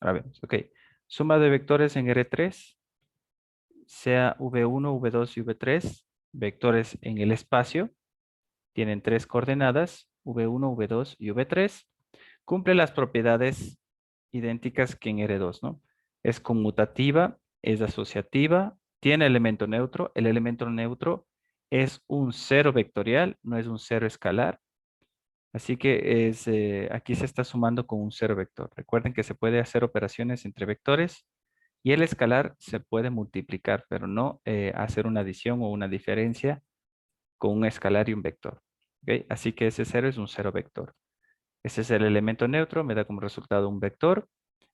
Ahora vemos, ok. Suma de vectores en R3, sea V1, V2 y V3, vectores en el espacio, tienen tres coordenadas, V1, V2 y V3, cumple las propiedades idénticas que en R2, ¿no? Es conmutativa, es asociativa, tiene elemento neutro. El elemento neutro es un cero vectorial, no es un cero escalar. Así que aquí se está sumando con un cero vector. Recuerden que se puede hacer operaciones entre vectores y el escalar se puede multiplicar, pero no hacer una adición o una diferencia con un escalar y un vector. ¿Ok? Así que ese cero es un cero vector. Ese es el elemento neutro, me da como resultado un vector.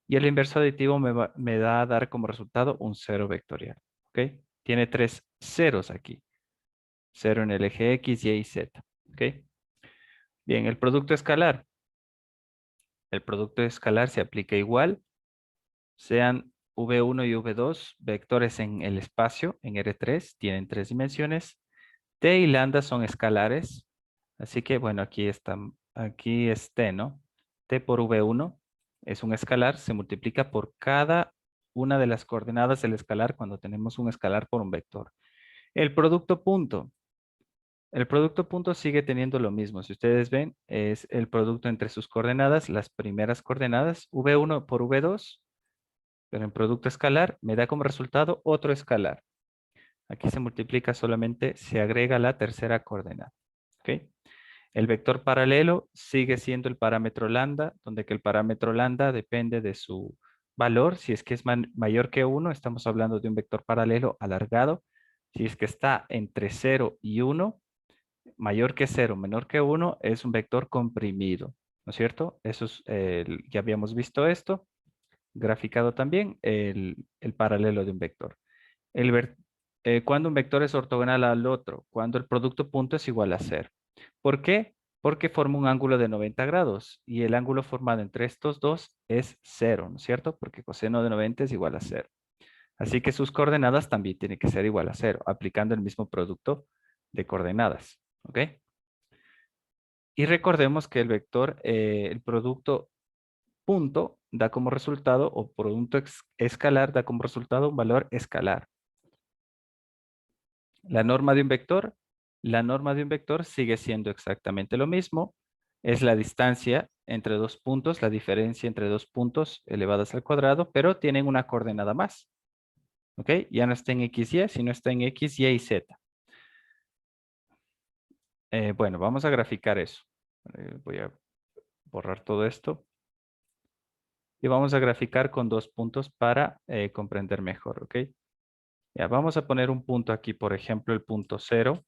Y el inverso aditivo me da a dar como resultado un cero vectorial. ¿Ok? Tiene tres ceros aquí. Cero en el eje X, Y y Z. ¿Ok? Bien, el producto escalar. El producto escalar se aplica igual, sean V1 y V2 vectores en el espacio, en R3, tienen tres dimensiones. T y lambda son escalares, así que bueno, aquí es T, ¿no? T por V1 es un escalar, se multiplica por cada una de las coordenadas del escalar cuando tenemos un escalar por un vector. El producto punto. El producto punto sigue teniendo lo mismo. Si ustedes ven, es el producto entre sus coordenadas, las primeras coordenadas, V1 por V2, pero en producto escalar me da como resultado otro escalar. Aquí se multiplica solamente, se agrega la tercera coordenada. ¿Ok? El vector paralelo sigue siendo el parámetro lambda, donde que el parámetro lambda depende de su valor. Si es que es mayor que 1, estamos hablando de un vector paralelo alargado. Si es que está entre 0 y 1, mayor que 0, menor que 1, es un vector comprimido, ¿no es cierto? Eso es, ya habíamos visto esto, graficado también, el paralelo de un vector. Cuando un vector es ortogonal al otro, cuando el producto punto es igual a 0. ¿Por qué? Porque forma un ángulo de 90 grados y el ángulo formado entre estos dos es 0, ¿no es cierto? Porque coseno de 90 es igual a 0. Así que sus coordenadas también tienen que ser igual a 0, aplicando el mismo producto de coordenadas. ¿Ok? Y recordemos que el vector, el producto punto da como resultado, o producto escalar da como resultado un valor escalar. La norma de un vector, la norma de un vector sigue siendo exactamente lo mismo. Es la distancia entre dos puntos, la diferencia entre dos puntos elevadas al cuadrado, pero tienen una coordenada más. ¿Ok? Ya no está en X, Y, sino está en X, Y y Z. Bueno, vamos a graficar eso. Voy a borrar todo esto. Y vamos a graficar con dos puntos para comprender mejor. ¿Ok? Ya, vamos a poner un punto aquí, por ejemplo, el punto 0.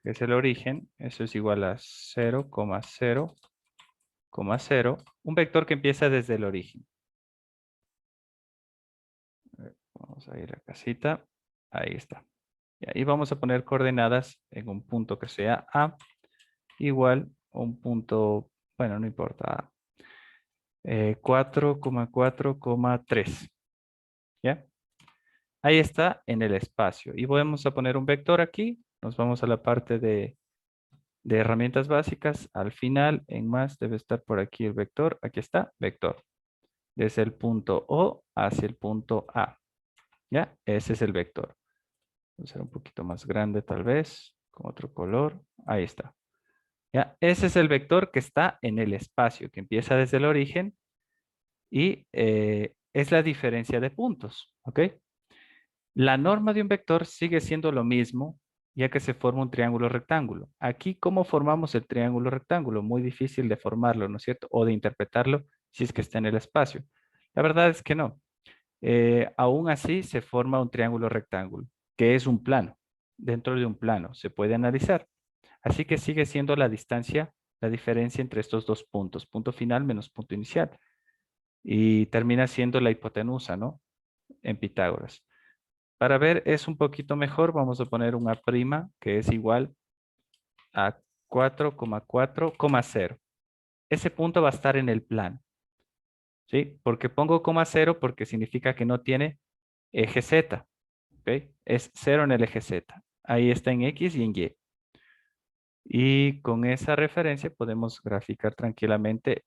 Que es el origen, eso es igual a 0,0,0. Un vector que empieza desde el origen. Vamos a ir a casita. Ahí está. Y ahí vamos a poner coordenadas en un punto que sea A igual a un punto, bueno, no importa, 4,4,3. ¿Ya? Ahí está en el espacio. Y vamos a poner un vector aquí. Nos vamos a la parte de herramientas básicas. Al final, en más, debe estar por aquí el vector. Aquí está, vector. Desde el punto O hacia el punto A. ¿Ya? Ese es el vector. Voy a hacer un poquito más grande tal vez, con otro color. Ahí está. ¿Ya? Ese es el vector que está en el espacio, que empieza desde el origen y es la diferencia de puntos. ¿Ok? La norma de un vector sigue siendo lo mismo, ya que se forma un triángulo rectángulo. Aquí, ¿cómo formamos el triángulo rectángulo? Muy difícil de formarlo, ¿no es cierto? O de interpretarlo si es que está en el espacio. La verdad es que no. Aún así, se forma un triángulo rectángulo, que es un plano. Dentro de un plano se puede analizar. Así que sigue siendo la distancia, la diferencia entre estos dos puntos, punto final menos punto inicial. Y termina siendo la hipotenusa, ¿no? En Pitágoras. Para ver es un poquito mejor, vamos a poner una prima que es igual a 4,4,0. Ese punto va a estar en el plano, ¿sí? Porque pongo coma 0 porque significa que no tiene eje Z, ¿ok? Es 0 en el eje Z. Ahí está en X y en Y. Y con esa referencia podemos graficar tranquilamente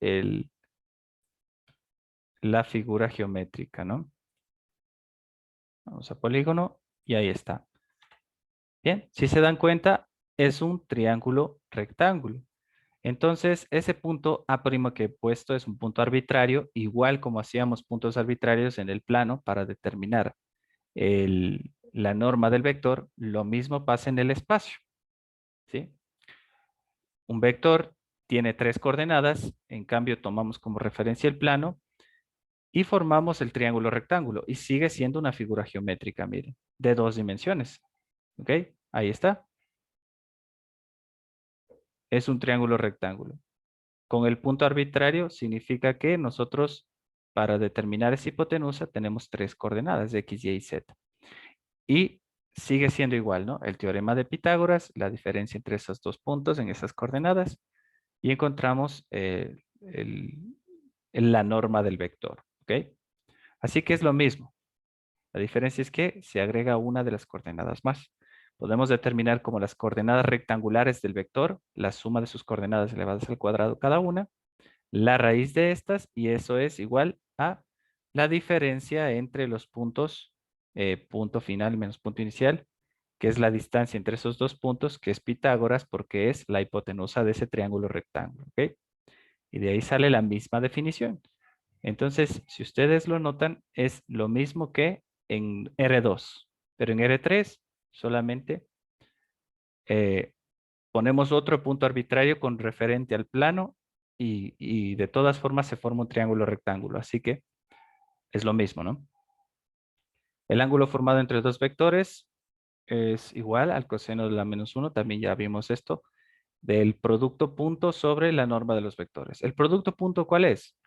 la figura geométrica, ¿no? Vamos a polígono y ahí está. Bien, si se dan cuenta, es un triángulo rectángulo. Entonces, ese punto A' que he puesto es un punto arbitrario, igual como hacíamos puntos arbitrarios en el plano para determinar la norma del vector, lo mismo pasa en el espacio, ¿sí? Un vector tiene 3 coordenadas, en cambio tomamos como referencia el plano y formamos el triángulo rectángulo y sigue siendo una figura geométrica, miren, de 2 dimensiones, ¿ok? Ahí está, es un triángulo rectángulo. Con el punto arbitrario significa que nosotros para determinar esa hipotenusa tenemos 3 coordenadas, x, y, z. Y sigue siendo igual, ¿no? El teorema de Pitágoras, la diferencia entre esos dos puntos en esas coordenadas y encontramos la norma del vector, ¿ok? Así que es lo mismo. La diferencia es que se agrega una de las coordenadas más. Podemos determinar como las coordenadas rectangulares del vector, la suma de sus coordenadas elevadas al cuadrado cada una, la raíz de estas, y eso es igual a la diferencia entre los puntos, punto final menos punto inicial, que es la distancia entre esos dos puntos, que es Pitágoras, porque es la hipotenusa de ese triángulo rectángulo, ¿ok? Y de ahí sale la misma definición. Entonces, si ustedes lo notan, es lo mismo que en R2, pero en R3 solamente eh, ponemos otro punto arbitrario con referente al plano y de todas formas se forma un triángulo rectángulo, así que es lo mismo, ¿no? El ángulo formado entre dos vectores es igual al coseno de la menos 1, también ya vimos esto, del producto punto sobre la norma de los vectores. ¿El producto punto cuál es?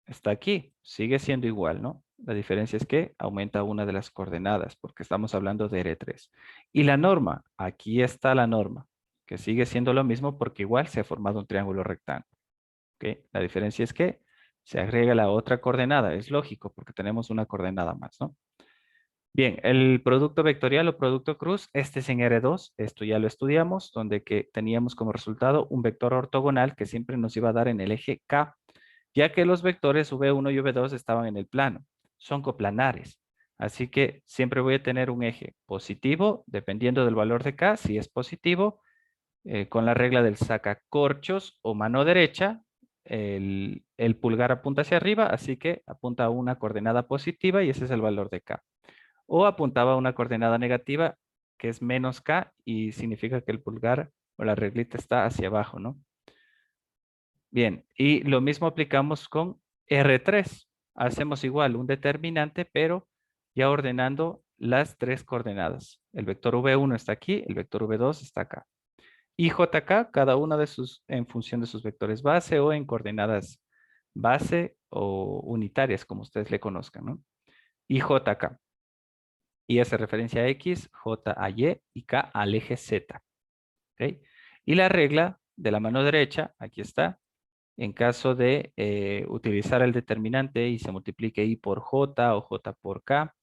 Está aquí, sigue siendo igual, ¿no? La diferencia es que aumenta una de las coordenadas, porque estamos hablando de R3. Y la norma, aquí está la norma, que sigue siendo lo mismo porque igual se ha formado un triángulo rectángulo. ¿Ok? La diferencia es que se agrega la otra coordenada, es lógico, porque tenemos una coordenada más, ¿no? Bien, el producto vectorial o producto cruz, este es en R2, esto ya lo estudiamos, donde que teníamos como resultado un vector ortogonal que siempre nos iba a dar en el eje K, ya que los vectores V1 y V2 estaban en el plano, son coplanares. Así que siempre voy a tener un eje positivo, dependiendo del valor de K, si es positivo, con la regla del sacacorchos o mano derecha, el pulgar apunta hacia arriba, así que apunta a una coordenada positiva y ese es el valor de K. O apuntaba a una coordenada negativa que es menos K y significa que el pulgar o la reglita está hacia abajo, ¿no? Bien, y lo mismo aplicamos con R3. Hacemos igual un determinante, pero ya ordenando las 3 coordenadas. El vector V1 está aquí, el vector V2 está acá. Y JK, cada una de sus, en función de sus vectores base o en coordenadas base o unitarias, como ustedes le conozcan, ¿no? Y JK. Y hace referencia a X, J a Y y K al eje Z. ¿Ok? Y la regla de la mano derecha, aquí está, en caso de utilizar el determinante y se multiplique I por J o J por K,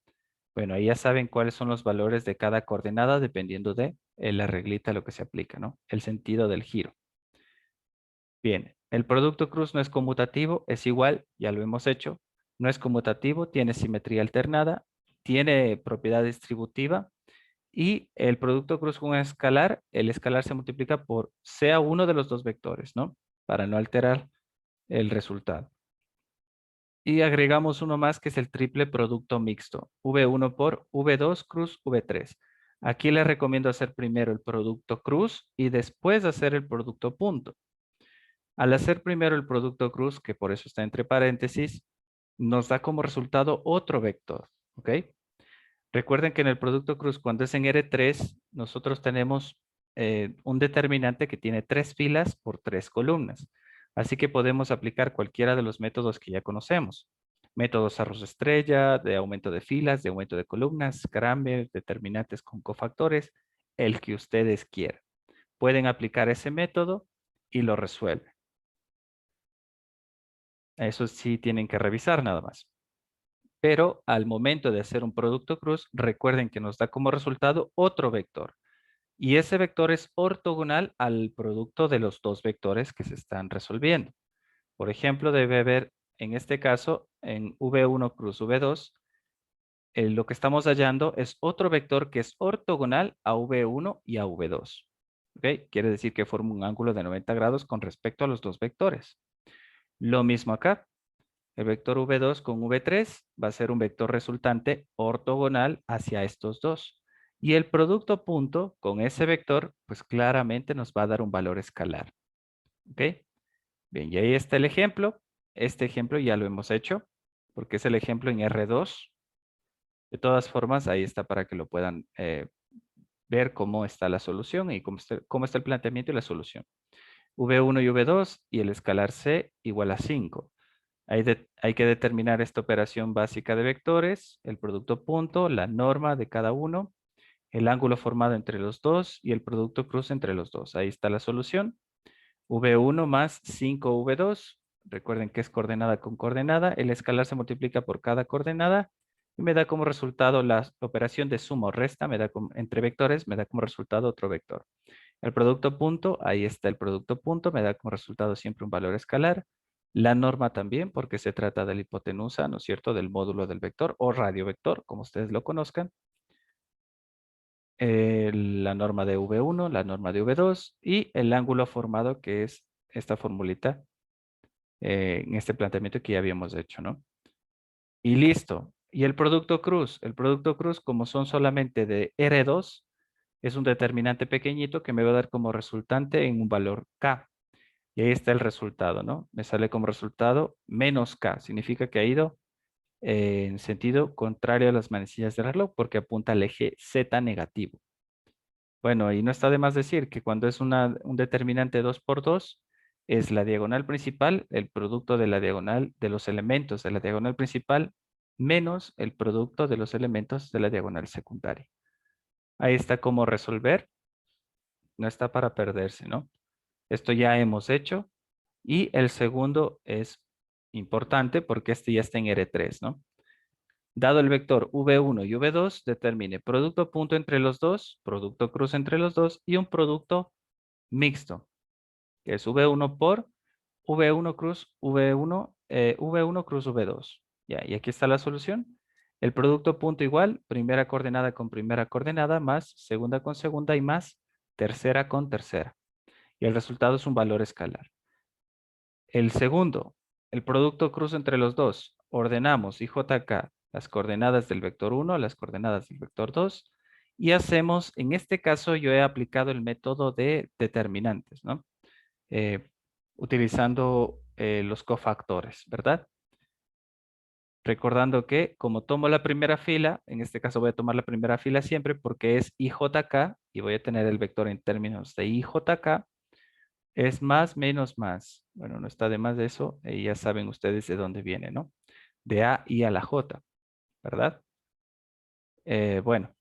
bueno, ahí ya saben cuáles son los valores de cada coordenada dependiendo de la reglita a lo que se aplica, ¿no? El sentido del giro. Bien, el producto cruz no es conmutativo, es igual, ya lo hemos hecho. No es conmutativo, tiene simetría alternada, tiene propiedad distributiva y el producto cruz con un escalar, el escalar se multiplica por sea uno de los dos vectores, ¿no? Para no alterar el resultado. Y agregamos uno más que es el triple producto mixto, V1 por V2 cruz V3. Aquí les recomiendo hacer primero el producto cruz y después hacer el producto punto. Al hacer primero el producto cruz, que por eso está entre paréntesis, nos da como resultado otro vector, ¿ok? Recuerden que en el producto cruz, cuando es en R3, nosotros tenemos un determinante que tiene 3 filas por 3 columnas. Así que podemos aplicar cualquiera de los métodos que ya conocemos. Métodos arroz estrella, de aumento de filas, de aumento de columnas, Cramer, determinantes con cofactores, el que ustedes quieran. Pueden aplicar ese método y lo resuelven. Eso sí tienen que revisar nada más. Pero al momento de hacer un producto cruz, recuerden que nos da como resultado otro vector. Y ese vector es ortogonal al producto de los dos vectores que se están resolviendo. Por ejemplo, debe haber en este caso, en V1 cruz V2, lo que estamos hallando es otro vector que es ortogonal a V1 y a V2. ¿Ok? Quiere decir que forma un ángulo de 90 grados con respecto a los dos vectores. Lo mismo acá. El vector V2 con V3 va a ser un vector resultante ortogonal hacia estos dos. Y el producto punto con ese vector, pues claramente nos va a dar un valor escalar. ¿Ok? Bien, y ahí está el ejemplo. Este ejemplo ya lo hemos hecho, porque es el ejemplo en R2. De todas formas, ahí está para que lo puedan ver cómo está la solución y cómo está el planteamiento y la solución. V1 y V2 y el escalar C igual a 5. Hay que determinar esta operación básica de vectores, el producto punto, la norma de cada uno, el ángulo formado entre los dos y el producto cruz entre los dos. Ahí está la solución. V1 más 5V2. Recuerden que es coordenada con coordenada. El escalar se multiplica por cada coordenada y me da como resultado la operación de suma o resta, entre vectores, me da como resultado otro vector. El producto punto, ahí está el producto punto, me da como resultado siempre un valor escalar. La norma también, porque se trata de la hipotenusa, ¿no es cierto?, del módulo del vector o radiovector, como ustedes lo conozcan. La norma de V1, la norma de V2 y el ángulo formado, que es esta formulita en este planteamiento que ya habíamos hecho, ¿no? Y listo. Y el producto cruz, como son solamente de R2, es un determinante pequeñito que me va a dar como resultante en un valor K. Y ahí está el resultado, ¿no? Me sale como resultado menos K. Significa que ha ido en sentido contrario a las manecillas del reloj porque apunta al eje Z negativo. Bueno, y no está de más decir que cuando es un determinante 2 por 2, es la diagonal principal, el producto de la diagonal de los elementos de la diagonal principal, menos el producto de los elementos de la diagonal secundaria. Ahí está cómo resolver. No está para perderse, ¿no? Esto ya hemos hecho. Y el segundo es importante porque este ya está en R3, ¿no? Dado el vector V1 y V2, determine producto punto entre los dos, producto cruz entre los dos y un producto mixto, que es V1 por V1 cruz V1, V1 cruz V2. Ya, y aquí está la solución. El producto punto igual, primera coordenada con primera coordenada, más segunda con segunda y más tercera con tercera. Y el resultado es un valor escalar. El segundo, el producto cruz entre los dos. Ordenamos IJK las coordenadas del vector 1, las coordenadas del vector 2 y hacemos, en este caso yo he aplicado el método de determinantes, ¿no? Utilizando los cofactores, ¿verdad? Recordando que como tomo la primera fila, en este caso voy a tomar la primera fila siempre porque es IJK y voy a tener el vector en términos de IJK, es más menos más. Bueno, no está de más de eso. Y ya saben ustedes de dónde viene, ¿no? De A y a la J, ¿verdad? Bueno,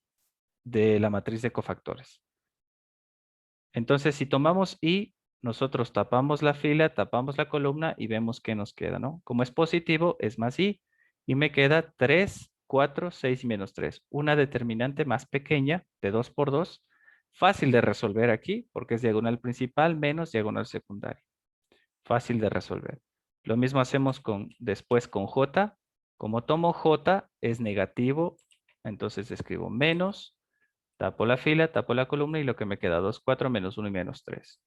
de la matriz de cofactores. Entonces, si tomamos I, nosotros tapamos la fila, tapamos la columna y vemos qué nos queda, ¿no? Como es positivo, es más I. Y me queda 3, 4, 6 y menos 3. Una determinante más pequeña de 2 por 2. Fácil de resolver aquí porque es diagonal principal menos diagonal secundaria. Fácil de resolver. Lo mismo hacemos después con J. Como tomo J es negativo, entonces escribo menos, tapo la fila, tapo la columna y lo que me queda 2, 4, menos 1 y menos 3.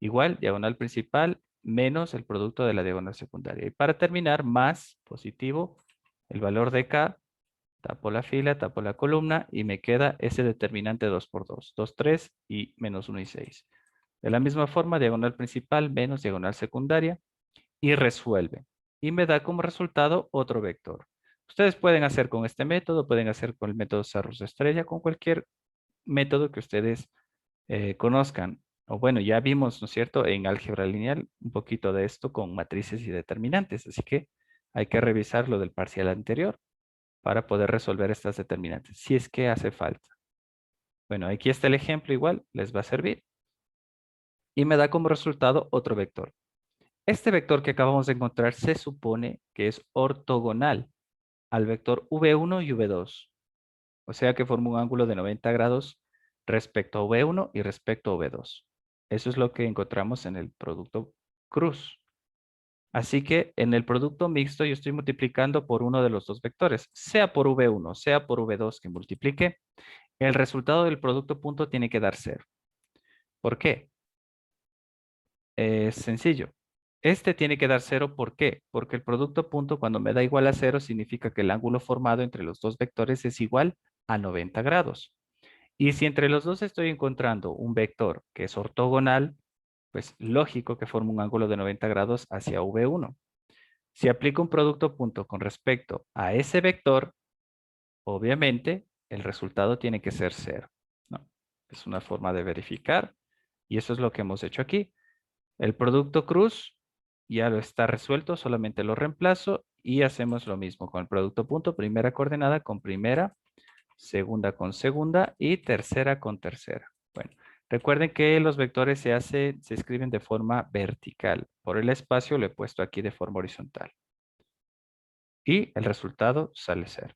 Igual, diagonal principal menos el producto de la diagonal secundaria. Y para terminar, más positivo, el valor de K, tapo la fila, tapo la columna y me queda ese determinante 2 por 2. 2, 3 y menos 1 y 6. De la misma forma, diagonal principal menos diagonal secundaria y resuelve. Y me da como resultado otro vector. Ustedes pueden hacer con este método, pueden hacer con el método Sarrus Estrella, con cualquier método que ustedes conozcan. O bueno, ya vimos, ¿no es cierto?, en álgebra lineal un poquito de esto con matrices y determinantes. Así que hay que revisar lo del parcial anterior para poder resolver estas determinantes, si es que hace falta. Bueno, aquí está el ejemplo igual, les va a servir. Y me da como resultado otro vector. Este vector que acabamos de encontrar se supone que es ortogonal al vector V1 y V2. O sea que forma un ángulo de 90 grados respecto a V1 y respecto a V2. Eso es lo que encontramos en el producto cruz. Así que en el producto mixto yo estoy multiplicando por uno de los dos vectores, sea por V1, sea por V2 que multiplique, el resultado del producto punto tiene que dar 0. ¿Por qué? Es sencillo. Este tiene que dar 0, ¿por qué? Porque el producto punto cuando me da igual a 0 significa que el ángulo formado entre los dos vectores es igual a 90 grados. Y si entre los dos estoy encontrando un vector que es ortogonal, pues lógico que forma un ángulo de 90 grados hacia V1. Si aplico un producto punto con respecto a ese vector, obviamente el resultado tiene que ser 0, ¿no? Es una forma de verificar y eso es lo que hemos hecho aquí. El producto cruz ya lo está resuelto, solamente lo reemplazo y hacemos lo mismo con el producto punto, primera coordenada con primera, segunda con segunda y tercera con tercera. Bueno, recuerden que los vectores se escriben de forma vertical. Por el espacio lo he puesto aquí de forma horizontal. Y el resultado sale 0.